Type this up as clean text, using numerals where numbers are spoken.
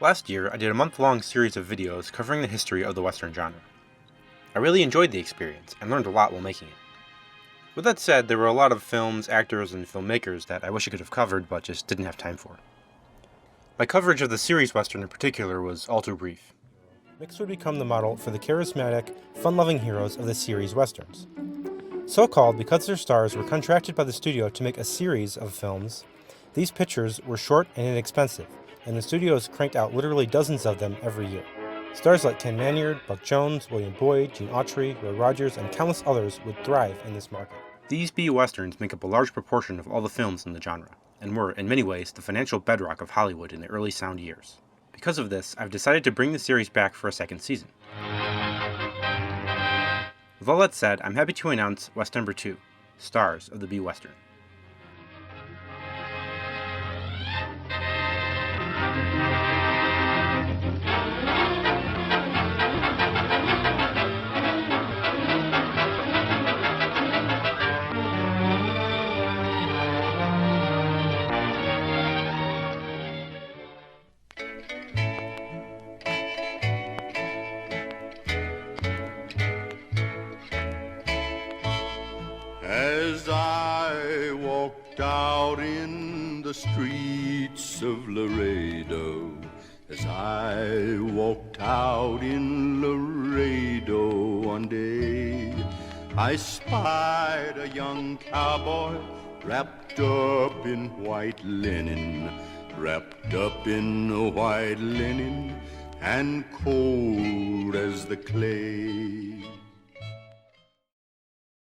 Last year, I did a month-long series of videos covering the history of the Western genre. I really enjoyed the experience and learned a lot while making it. With that said, there were a lot of films, actors, and filmmakers that I wish I could have covered but just didn't have time for. My coverage of the series Western in particular was all too brief. Mix would become the model for the charismatic, fun-loving heroes of the series Westerns. So-called because their stars were contracted by the studio to make a series of films, these pictures were short and inexpensive, and the studios cranked out literally dozens of them every year. Stars like Ken Manyard, Buck Jones, William Boyd, Gene Autry, Roy Rogers, and countless others would thrive in this market. These B-Westerns make up a large proportion of all the films in the genre, and were, in many ways, the financial bedrock of Hollywood in the early sound years. Because of this, I've decided to bring the series back for a second season. With all that said, I'm happy to announce Westember II, Stars of the B-Western. As I walked out in the streets of Laredo, as I walked out in Laredo one day, I spied a young cowboy wrapped up in white linen, wrapped up in white linen and cold as the clay.